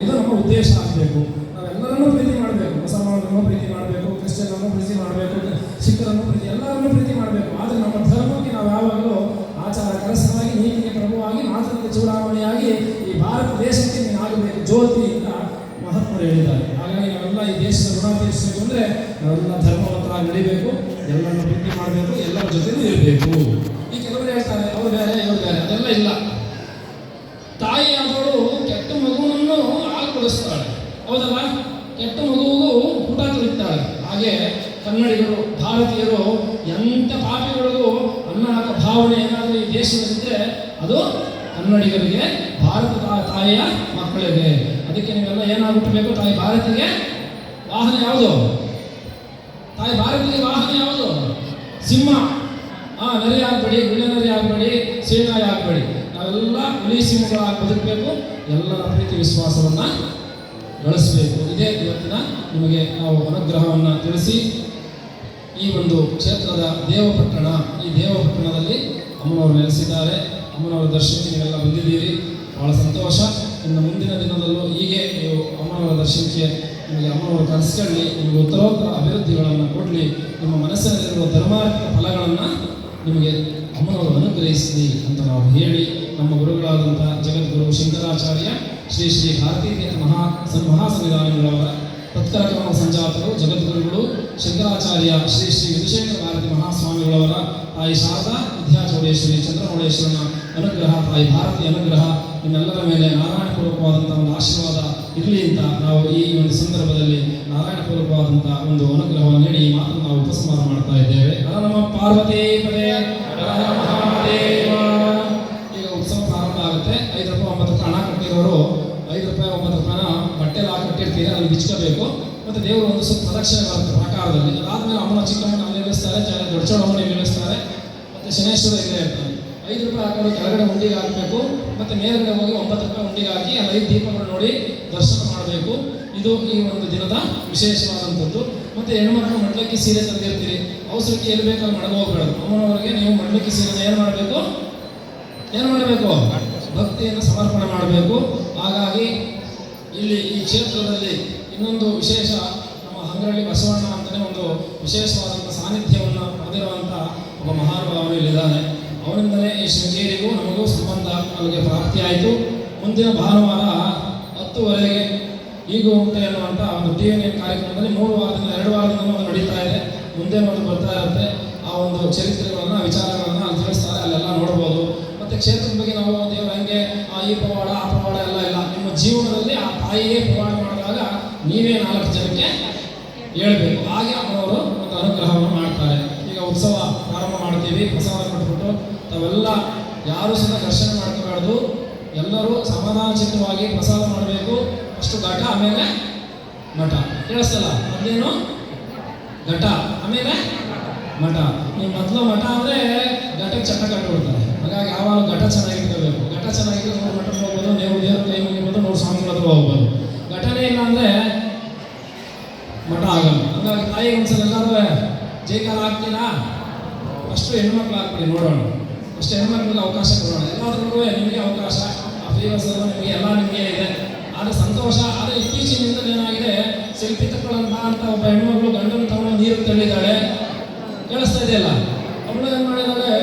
ಇದು ನಮ್ಮ ಉದ್ದೇಶ ಆಗಬೇಕು. ನಾವೆಲ್ಲರನ್ನೂ ಪ್ರೀತಿ ಮಾಡಬೇಕು. ಮುಸಲ್ಮಾನರನ್ನು ಪ್ರೀತಿ ಮಾಡಬೇಕು, ಕ್ರಿಶ್ಚಿಯನ್ನನ್ನು ಪ್ರೀತಿ ಮಾಡಬೇಕು, ಸಿಖ್ಖರನ್ನು ಪ್ರೀತಿ, ಎಲ್ಲರನ್ನೂ ಪ್ರೀತಿ ಮಾಡಬೇಕು. ಆದರೆ ನಮ್ಮ ಧರ್ಮಕ್ಕೆ ನಾವು ಯಾವಾಗಲೂ ಆಚಾರ ಕರಸ್ಥರಾಗಿ, ನೀತಿಗೆ ಪ್ರಭುವಾಗಿ, ಮಾತಿನಲ್ಲಿ ಚೂಡಾವಣೆಯಾಗಿ ಈ ಭಾರತ ದೇಶಕ್ಕೆ ನೀನು ಆಗಬೇಕು ಜ್ಯೋತಿ ಅಂತ ಮಹಾತ್ಮರು ಹೇಳಿದ್ದಾರೆ. ಹಾಗಾಗಿ ನಾವೆಲ್ಲ ಈ ದೇಶದ ಋಣ ತೀರಿಸಬೇಕು ಅಂದರೆ ನಾವೆಲ್ಲ ಧರ್ಮವಂತರಾಗಿ ನಡಿಬೇಕು, ಎಲ್ಲರನ್ನು ಪ್ರೀತಿ ಮಾಡಬೇಕು, ಎಲ್ಲರ ಜೊತೆಲೂ ಇರಬೇಕು. ಈ ಕೆಲವರು ಹೇಳ್ತಾರೆ ಅವ್ರು ಬೇರೆ ಇವರು ಬೇರೆ, ಅದೆಲ್ಲ ಇಲ್ಲ. ತಾಯಿ ಆದವಳು ಕೆಟ್ಟ ಮಗುವನ್ನು ಹಾಲು ಕೊಡಿಸ್ತಾಳೆ, ಹೌದಲ್ಲ? ಕೆಟ್ಟ ಮಗುವಿಗೂ ಊಟ ತುಳಿತಾಳೆ. ಹಾಗೆ ಕನ್ನಡಿಗರು, ಭಾರತೀಯರು ಎಂಥ ಪಾಪಿಗಳಿಗೂ ಅನ್ನ ಹಾಕೋ ಭಾವನೆ ಏನಾದರೂ ಈ ದೇಶದಲ್ಲಿದ್ದರೆ ಅದು ಕನ್ನಡಿಗರಿಗೆ, ಭಾರತ ತಾಯಿಯ ಮಕ್ಕಳಿಗೆ. ಅದಕ್ಕೆ ನೀವೆಲ್ಲ ಏನಾಗ್ಬಿಟ್ಟಬೇಕು? ತಾಯಿ ಭಾರತಿಗೆ ವಾಹನ ಯಾವುದು? ತಾಯಿ ಭಾರತಿಗೆ ವಾಹನ ಯಾವುದು? ಸಿಂಹ. ನರಿ ಆಗಬೇಡಿ, ಗುಳ್ಳೆ ನರಿ ಆಗಬೇಡಿ, ಸೇನಾಯಿ ಆಗಬೇಡಿ. ನಾವೆಲ್ಲ ಹುಲಿ ಸಿಂಹಗಳಾಗಿ ಬದುಕಬೇಕು, ಎಲ್ಲರ ಪ್ರೀತಿ ವಿಶ್ವಾಸವನ್ನು ಗಳಿಸಬೇಕು. ಇದೇ ಇವತ್ತಿನ ನಿಮಗೆ ನಾವು ಅನುಗ್ರಹವನ್ನು ತಿಳಿಸಿ ಈ ಒಂದು ಕ್ಷೇತ್ರದ ದೇವಪಟ್ಟಣ, ಈ ದೇವಪಟ್ಟಣದಲ್ಲಿ ಅಮ್ಮನವರು ನೆಲೆಸಿದ್ದಾರೆ. ಅಮ್ಮನವರ ದರ್ಶನಕ್ಕೆ ನೀವೆಲ್ಲ ಬಂದಿದ್ದೀರಿ, ಭಾಳ ಸಂತೋಷ. ಇನ್ನು ಮುಂದಿನ ದಿನದಲ್ಲೂ ಹೀಗೆ ನೀವು ಅಮ್ಮನವರ ದರ್ಶನಕ್ಕೆ ನಿಮಗೆ ಅಮ್ಮನವರು ಕರೆಸ್ಕೊಳ್ಳಿ, ನಿಮಗೆ ಉತ್ತರೋತ್ತರ ಅಭಿವೃದ್ಧಿಗಳನ್ನು ಕೊಡಲಿ, ನಿಮ್ಮ ಮನಸ್ಸಿನಲ್ಲಿರುವ ಧರ್ಮಾರ್ಥಿಕ ಫಲಗಳನ್ನು ನಿಮಗೆ ಅಮ್ಮನವರು ಅನುಗ್ರಹಿಸಲಿ ಅಂತ ನಾವು ಹೇಳಿ, ನಮ್ಮ ಗುರುಗಳಾದಂಥ ಜಗದ್ಗುರು ಶಂಕರಾಚಾರ್ಯ ಶ್ರೀ ಶ್ರೀ ಭಾರತೀ ಮಹಾಸಂವಿಧಾನಗಳವರ ತತ್ಕರಕ್ರಮ ಸಂಜಾತರು, ಜಗದ್ಗುರುಗಳು ಶಂಕರಾಚಾರ್ಯ ಶ್ರೀ ಶ್ರೀ ವಿಧುಶೇಖರ ಭಾರತಿ ಮಹಾಸ್ವಾಮಿಗಳವರ ತಾಯಿ ಶಾರದಾ ವಿದ್ಯಾಚೌಡೇಶ್ವರಿ ಚಂದ್ರಮೌಳೇಶ್ವರನ ಅನುಗ್ರಹ, ತಾಯಿ ಭಾರತಿ ಅನುಗ್ರಹ ನಿಮ್ಮೆಲ್ಲರ ಮೇಲೆ ನಾರಾಯಣಪೂರ್ವಕವಾದಂಥ ಒಂದು ಆಶೀರ್ವಾದ ಇರಲಿ ಅಂತ ನಾವು ಈ ಒಂದು ಸಂದರ್ಭದಲ್ಲಿ ನಾರಾಯಣಪೂರ್ವಕವಾದಂಥ ಒಂದು ಅನುಗ್ರಹವನ್ನು ನೀಡಿ ಈ ಮಾತನ್ನು ನಾವು ಉಪಸಂಹಾರ ಮಾಡ್ತಾ ಇದ್ದೇವೆ. ನಮ್ಮ ಪಾರ್ವತಿ ಪದೇ ಮಹಾದೇವ. ಈಗ ಉತ್ಸವ ಪ್ರಾರಂಭ ಆಗುತ್ತೆ. 5 ರೂಪಾಯಿ 9 ರೂಪಾಯಿ ಹಣ ಕಟ್ಟಿರೋರು 5 ರೂಪಾಯಿ 9 ರೂಪಾಯಿನ ಬಟ್ಟೆಲ್ಲ ಕಟ್ಟಿರ್ತೀರಿ, ಅಲ್ಲಿ ಬಿಚ್ಕೋಬೇಕು. ಮತ್ತು ದೇವರು ಒಂದು ಸುತ್ತ ಪ್ರದಕ್ಷಿಣೆ ಬರುತ್ತೆ ಪ್ರಾಕಾರದಲ್ಲಿ. ಅದಾದ್ಮೇಲೆ ಅಮ್ಮನ ಚಿಕ್ಕಮ್ಮನ ಅಲ್ಲಿ ನಿಲ್ಲಿಸ್ತಾರೆ, ದೊಡ್ಡ ಚೌಡಮ್ಮನ ನಿಲ್ಲಿಸ್ತಾರೆ, ಮತ್ತು ಶನೇಶ್ವರ ಇಲ್ಲೇ ಇರ್ತಾರೆ. 5 ರೂಪಾಯಿ ಹಾಕೊಂಡು ಕೆಳಗಡೆ ಉಂಡಿಗೆ ಹಾಕಬೇಕು, ಮತ್ತು ಮೇಲ್ಗಡೆ ಹೋಗಿ 9 ರೂಪಾಯಿ ಉಂಡಿಗೆ ಹಾಕಿ ಅಲ್ಲಿ 5 ದೀಪಗಳು ನೋಡಿ ದರ್ಶನ ಮಾಡಬೇಕು. ಇದು ಈ ಒಂದು ದಿನದ ವಿಶೇಷವಾದಂಥದ್ದು. ಮತ್ತು ಹೆಣ್ಮಕ್ಳು ಮಡ್ಲಕ್ಕಿ ಸೀರೆ ತಂದಿರ್ತೀರಿ, ಅವಸರಕ್ಕೆ ಎಲ್ಲಿ ಬೇಕಲ್ಲಿ ಮಡಗೋಗ್ಬೇಡ. ಅಮ್ಮನವರಿಗೆ ನೀವು ಮಡ್ಲಕ್ಕಿ ಸೀರೆನ ಏನು ಮಾಡಬೇಕು? ಭಕ್ತಿಯನ್ನು ಸಮರ್ಪಣೆ ಮಾಡಬೇಕು. ಹಾಗಾಗಿ ಇಲ್ಲಿ ಈ ಕ್ಷೇತ್ರದಲ್ಲಿ ಇನ್ನೊಂದು ವಿಶೇಷ, ನಮ್ಮ ಹಂಗರಳ್ಳಿ ಬಸವಣ್ಣ ಅಂತಲೇ ಒಂದು ವಿಶೇಷವಾದಂಥ ಸಾನ್ನಿಧ್ಯವನ್ನು ಹೊಂದಿರುವಂಥ ಒಬ್ಬ ಮಹಾನುಭಾವನು ಇಲ್ಲಿದ್ದಾನೆ. ಅವನಿಂದಲೇ ಈ ಶೃಂಗೇರಿಗೂ ನಮಗೂ ಸಂಬಂಧ ಅಲ್ಲಿಗೆ ಪ್ರಾಪ್ತಿಯಾಯಿತು. ಮುಂದಿನ ಭಾನುವಾರ 10:00 ಹೀಗೂ ಉಂಟೆ ಅನ್ನುವಂಥ ಒಂದು ಟಿವಿ ಕಾರ್ಯಕ್ರಮದಲ್ಲಿ 3 ವಾರದಿಂದ 2 ವಾರದಿಂದ ಒಂದು ನಡೀತಾ ಇದೆ. ಮುಂದೆ ಒಂದು ಬರ್ತಾ ಇರುತ್ತೆ. ಆ ಒಂದು ಚರಿತ್ರೆಗಳನ್ನು, ವಿಚಾರಗಳನ್ನು ಅಲ್ಲಿ ತಿಳಿಸ್ತಾರೆ, ಅಲ್ಲೆಲ್ಲ ನೋಡ್ಬೋದು. ಮತ್ತು ಕ್ಷೇತ್ರದ ಬಗ್ಗೆ ನಾವು ದೇವರು ಹಂಗೆ ಈ ಪವಾಡ ಆ ಪವಾಡ ಎಲ್ಲ ಇಲ್ಲ. ನಿಮ್ಮ ಜೀವನದಲ್ಲಿ ಆ ತಾಯಿಯೇ ಪವಾಡ ಮಾಡಿದಾಗ ನೀವೇ 4 ಜನಕ್ಕೆ ಹೇಳ್ಬೇಕು. ಹಾಗೆ ಅಮ್ಮನವರು ಒಂದು ಅನುಗ್ರಹವನ್ನು ಮಾಡ್ತಾರೆ. ಈಗ ಉತ್ಸವ ಪ್ರಾರಂಭ ಮಾಡ್ತೀವಿ, ಪ್ರಸಾದ ಕೊಟ್ಬಿಟ್ಟು ತಾವೆಲ್ಲ ಯಾರು ಸಹ ಘರ್ಷಣೆ ಮಾಡ್ಕೋಬಾರ್ದು. ಎಲ್ಲರೂ ಸಮಾಧಾನಚಿತ್ತವಾಗಿ ಪ್ರಸಾದ ಮಾಡಬೇಕು. ಫಸ್ಟು ಘಟ, ಆಮೇಲೆ ಮಠ. ಕೇಳಿಸ್ತಲ್ಲ? ಅದೇನು ಘಟ, ಆಮೇಲೆ ಮಠ. ನೀವು ಮೊದಲು ಮಠ ಅಂದರೆ ಘಟಕ್ಕೆ ಚಟ್ಟ ಕಟ್ಟಿಬಿಡ್ತಾರೆ. ಹಾಗಾಗಿ ಯಾವಾಗ ಘಟ ಚೆನ್ನಾಗಿಟ್ಕೋಬೇಕು. ಘಟ ಚೆನ್ನಾಗಿದ್ರೆ 3 ಮಠಕ್ಕೆ ಹೋಗ್ಬೋದು, ನೀವು ದೇವ್ರ ಕೈ ಮುಗಿಬೋದು, 3 ಸ್ವಾಮಿಗಳ ಹತ್ರ ಹೋಗ್ಬೋದು. ಘಟನೆ ಇಲ್ಲ ಅಂದರೆ ಮಠ ಆಗಲ್ಲ. ಹಾಗಾಗಿ ತಾಯಿಗೆ ಒಂದ್ಸಲ ಎಲ್ಲರೂ ಜೈಕಾಲ ಹಾಕ್ತೀರಾ? ಅಷ್ಟು ಹೆಣ್ಮಕ್ಳು ಹಾಕ್ಬಿಡಿ, ನೋಡೋಣ. ಅಷ್ಟು ಹೆಣ್ಮಕ್ಳಿಗೆ ಅವಕಾಶ ಕೊಡೋಣ. ಎಲ್ಲಾದ್ರೂ ನಿಮಗೆ ಅವಕಾಶ, ಆ ಫೇವರ್ಸ್ ನಿಮಗೆ ಎಲ್ಲ ನಿಮಗೆ ಇದೆ. ಆದರೆ ಸಂತೋಷ. ಆದರೆ ಇತ್ತೀಚಿನಿಂದ ಏನಾಗಿದೆ, ಸೆಲ್ಫಿ ತಗೊಳ್ಳೋಣ ಅಂತ ಒಬ್ಬ ಹೆಣ್ಮಗಳು ಗಂಡನ ತಗೊಂಡು ನೀರು ತಳ್ಳಿದ್ದಾಳೆ. ಕೇಳಿಸ್ತಾ ಇದೆಯಲ್ಲ? ಅವಳು ಏನು ಮಾಡಿದಾಳೆ,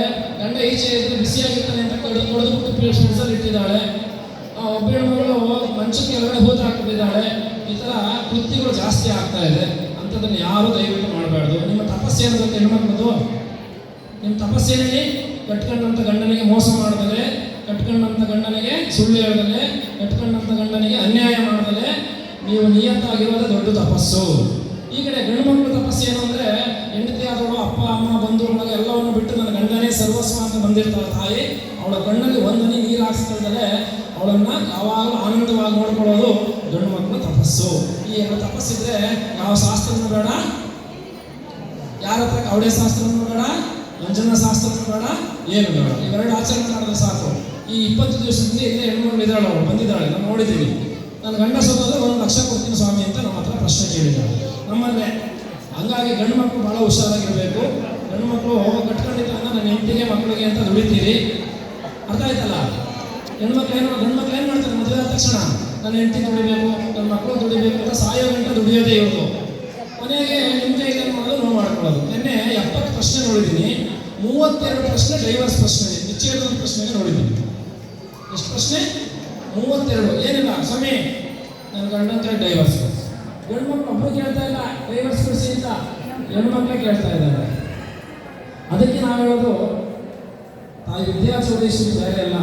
ಗಂಡ ಈಚೆ ಇದ್ರೆ ಬಿಸಿಯಾಗಿರ್ತಾನೆ ಅಂತ ಕೊಡದ್ಬಿಟ್ಟು ಫ್ರಿಡ್ಜಲ್ಲಿ ಇಟ್ಟಿದ್ದಾಳೆ. ಒಬ್ಬ ಹೆಣ್ಮಗಳು ಮಂಚಕ್ಕೆ ಕೆಳಗಡೆ ಹೂತು ಹಾಕಿಬಿಟ್ಟಿದ್ದಾಳೆ. ಈ ಥರ ಕೃತ್ಯಗಳು ಜಾಸ್ತಿ ಆಗ್ತಾ ಇದೆ. ಅಂಥದ್ದನ್ನು ಯಾರೂ ದಯವಿಟ್ಟು ಮಾಡಬಾರ್ದು. ನಿಮ್ಮ ತಪಸ್ಸೇನು ಗೊತ್ತ ಹೆಣ್ಮಕ್ಳದು? ನಿಮ್ಮ ತಪಸ್ಸೇನೇ ಕಟ್ಕೊಂಡಂಥ ಗಂಡನಿಗೆ ಮೋಸ ಮಾಡಿದರೆ, ಕಟ್ಕೊಂಡಂಥ ಗಂಡನಿಗೆ ಸುಳ್ಳು ಹೇಳಿದರೆ, ಕಟ್ಕೊಂಡಂಥ ಗಂಡನಿಗೆ ಅನ್ಯಾಯ ಮಾಡಿದರೆ ನೀವು ನಿಯತ್ತಾಗಿರೋದೇ ದೊಡ್ಡ ತಪಸ್ಸು. ಈ ಕಡೆ ಗಂಡು ಮಕ್ಕಳು ತಪಸ್ಸು ಏನು ಅಂದರೆ, ಹೆಂಡತಿ ಆದವಳು ಅಪ್ಪ ಅಮ್ಮ ಬಂಧುಗಳು ಎಲ್ಲವನ್ನು ಬಿಟ್ಟು ನನ್ನ ಗಂಡನೇ ಸರ್ವಸ್ವ ಅಂತ ಬಂದಿರ್ತಾಳೆ ತಾಯಿ. ಅವಳ ಕಣ್ಣಲ್ಲಿ ಒಂದನೇ ನೀರು ಹಾಕ್ಸ್ಕೊಳ್ತಾರೆ. ಅವಳನ್ನು ಯಾವಾಗಲೂ ಆನಂದವಾಗಿ ನೋಡ್ಕೊಳ್ಳೋದು ಗಂಡು ಮಕ್ಕಳು ತಪಸ್ಸು. ಈ 2 ತಪಸ್ಸಿದ್ರೆ ಯಾವ ಶಾಸ್ತ್ರನೂ ಬೇಡ, ಯಾರ ಹತ್ರ ಕವಡೆ ಶಾಸ್ತ್ರನೂ ಬೇಡ, ಅಂಜನ ಶಾಸ್ತ್ರನೂ ಬೇಡ, ಏನು ಬೇಡ. ಇವೆರಡು ಆಚರಣೆ ಮಾಡಿದ್ರೆ ಸಾಕು. ಈ 20 ದಿವಸದಿಂದ ಇಲ್ಲೇ ಹೆಣ್ಮಗಳು ಇದ್ದಾಳೆ, ಅವಳು ಬಂದಿದ್ದಾಳೆ, ನಾನು ನೋಡಿದ್ದೀನಿ. ನನ್ನ ಗಂಡ ಸೋತಂದ್ರೆ 1 ಲಕ್ಷ ಕೊಡ್ತೀನಿ ಸ್ವಾಮಿ ಅಂತ ನಮ್ಮ ಹತ್ರ ಪ್ರಶ್ನೆ ಕೇಳಿದ್ದಾಳೆ ನಮ್ಮಲ್ಲೇ. ಹಂಗಾಗಿ ಗಂಡು ಮಕ್ಕಳು ಭಾಳ ಹುಷಾರಾಗಿರಬೇಕು. ಗಂಡು ಮಕ್ಕಳು ಕಟ್ಕೊಂಡಿದ್ದಾಗ ನನ್ನ ಹೆಂಡತಿಗೆ ಮಕ್ಕಳಿಗೆ ಅಂತ ದುಡಿತೀರಿ, ಅರ್ಥ ಆಯ್ತಲ್ಲ? ಹೆಣ್ಮಕ್ಳು ಏನು, ಗಂಡು ಮಕ್ಳು ಏನು ಮಾಡ್ತಾರೆ? ಮದುವೆ ಆದ ತಕ್ಷಣ ನನ್ನ ಹೆಂಡತಿ ದುಡಿಬೇಕು, ನನ್ನ ಮಕ್ಕಳು ದುಡಿಬೇಕು ಅಂತ ಸಾಯೋ ಗಂಟೆ ದುಡಿಯೋದೇ ಇವರು. ಕೊನೆಗೆ ನಿಮಗೆ ಏನು ಮಾಡೋದು, ನೋವು ಮಾಡ್ಕೊಳ್ಳೋದು. ನಿನ್ನೆ 70 ಪ್ರಶ್ನೆ ನೋಡಿದ್ದೀನಿ, 32 ಪ್ರಶ್ನೆ ಡೈವರ್ಸ್ ಪ್ರಶ್ನೆ, ವಿಚ್ಛೇದನ ಪ್ರಶ್ನೆಗೆ ನೋಡಿದ್ದೀನಿ. ಎಷ್ಟು ಪ್ರಶ್ನೆ? 32. ಏನಿಲ್ಲ ಸ್ವಾಮಿ, ನನ್ನ ಗಂಡಂತ ಡೈವರ್ಸ್. ಗಂಡು ಮಕ್ಕಳು ಒಬ್ಬರು ಕೇಳ್ತಾ ಇಲ್ಲ ಡೈವರ್ಸ್ ಕೊಡಿಸಿ ಅಂತ, ಹೆಣ್ಣು ಮಕ್ಕಳೇ ಕೇಳ್ತಾ ಇದ್ದಾರೆ. ಅದಕ್ಕೆ ನಾವು ಹೇಳೋದು, ತಾಯಿ ವಿದ್ಯಾ ಚೌಡೇಶ್ವರಿ ಬೇರೆ ಅಲ್ಲ,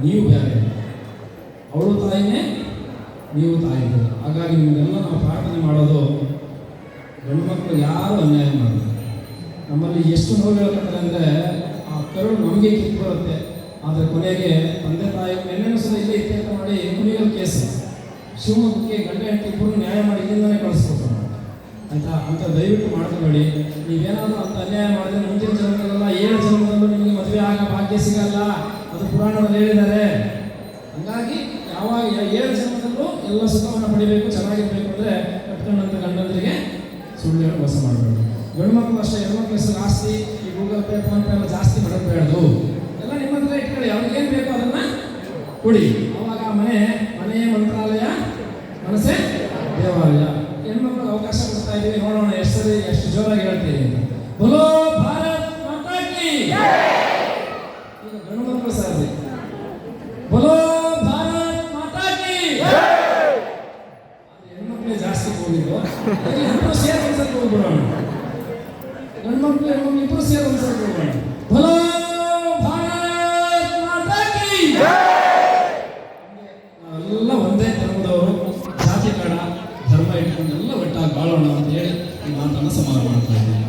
ನೀವು ಬೇರೆ. ಅವಳು ತಾಯಿನೇ, ನೀವು ತಾಯಿ. ಹಾಗಾಗಿ ನಿಮಗೆಲ್ಲ ನಾವು ಪ್ರಾರ್ಥನೆ ಮಾಡೋದು, ಗಂಡು ಮಕ್ಕಳು ಯಾರು ಅನ್ಯಾಯ ಮಾಡೋದು. ನಮ್ಮಲ್ಲಿ ಎಷ್ಟು ನೋವು ಹೇಳ್ತಾರೆ ಅಂದರೆ, ಆ ಕರುಳು ನಮಗೆ ಕಿತ್ತು ಬರುತ್ತೆ. ಆದರೆ ಕೊನೆಗೆ ತಂದೆ ತಾಯಿ ನಿನ್ನೆ ಸಹ ಇಲ್ಲೇ ಇತ್ಯರ್ಥ ಮಾಡಿ ಕುಣಿಗಲ್ ಕೇಸು ಶಿವಮೊಗ್ಗಕ್ಕೆ ಗಂಡ ಹೆಂಡತಿ ಇಬ್ಬರು ನ್ಯಾಯ ಮಾಡಿ ಇಲ್ಲಿಂದಲೇ ಕಳಿಸ್ಕೊಡ್ತಾರೆ ಆಯಿತಾ. ಅಂತ ದಯವಿಟ್ಟು ಮಾಡ್ಕೋಬೇಡಿ. ನೀವೇನಾದರೂ ಅಂತ ಅನ್ಯಾಯ ಮಾಡಿದ್ರೆ ಮುಂದಿನ ಜನ್ಮದಲ್ಲ 7 ಜನ್ಮದಲ್ಲೂ ನಿಮಗೆ ಮದುವೆ ಆಗ ಭಾಗ್ಯ ಸಿಗಲ್ಲ, ಅದು ಪುರಾಣದಲ್ಲಿ ಹೇಳಿದ್ದಾರೆ. ಹಾಗಾಗಿ ಯಾವಾಗ 7 ಜನ್ಮದಲ್ಲೂ ಎಲ್ಲ ಸುಖವನ್ನು ಪಡಿಬೇಕು, ಚೆನ್ನಾಗಿರ್ಬೇಕು ಅಂದರೆ ಕಟ್ಕೊಂಡಂಥ ಗಂಡಂದರಿಗೆ ಸುಳ್ಳು ಹೇಳಿ ಮೋಸ ಮಾಡಬೇಡಿ. ಗಂಡು ಮಕ್ಕಳು ಅಷ್ಟೇ, ಹೆಣ್ಮಕ್ಳ ಹೆಸರು ಆಸ್ತಿ ಈ ಗೂಗಲ್ ಪೇ ಫೋನ್ ಪೇ ಎಲ್ಲ ಜಾಸ್ತಿ ಮಾಡಬೇಡ್ದು. ಎಲ್ಲ ನಿಮ್ಮ ಹತ್ರ ಇಟ್ಕೊಳ್ಳಿ, ಅವ್ರಿಗೇನು ಬೇಕೋ ಅದನ್ನು ಕೊಡಿ. ಅವಾಗ ಮನೆ ಮಂತ್ರಾಲಯ, ಮನಸ್ಸೇ ದೇವಾಲಯ. ಹೆಣ್ಮಕ್ಳಿಗೆ ಅವಕಾಶ ಕೊಡ್ತಾ ಇದ್ದೀವಿ, ನೋಡೋಣ ಎಷ್ಟು ಜೋರಾಗಿ ಹೇಳ್ತೀವಿ ಅಂತ. ಬೋಲೋ ಭಾರತ್ ಮಾತಾ ಕಿ. ಈಗ ಗಂಡು ಮಕ್ಕಳು ಸಾಧ್ಯ, ಬೋಲೋ ಭಾರತ್ ಮಾತಾ ಕಿ. ಹೆಣ್ಮಕ್ಳೇ ಜಾಸ್ತಿ ಹೋಗಿದ್ದು, ಇಬ್ಬರು ಸೇರಿ ಒಂದ್ಸಲ ಹೋಗ್ಬಿಡೋಣ. ಗಂಡು ಮಕ್ಕಳು ಹೆಣ್ಮಕ್ಳು ಇಬ್ಬರು ಸೇರಿ ಒಂದ್ಸಲ ಹೋಗೋಣ. ಬೋಲೋ ಭಾರತ್ ಮಾತಾ ಕಿ. ನಾವೆಲ್ಲ ಒಂದೇ ಧರ್ಮದವರು, ಜಾತಿ ಬೇಡ, ಧರ್ಮ ಇಟ್ಕೊಂಡು ಎಲ್ಲ ಒಟ್ಟಾಗಿ ಬಾಳೋಣ ಅಂತ ಹೇಳಿ ಈ ಮಾತನ್ನು ಸಮಾರಂಭ ಮಾಡ್ತಾ ಇದ್ದೀನಿ.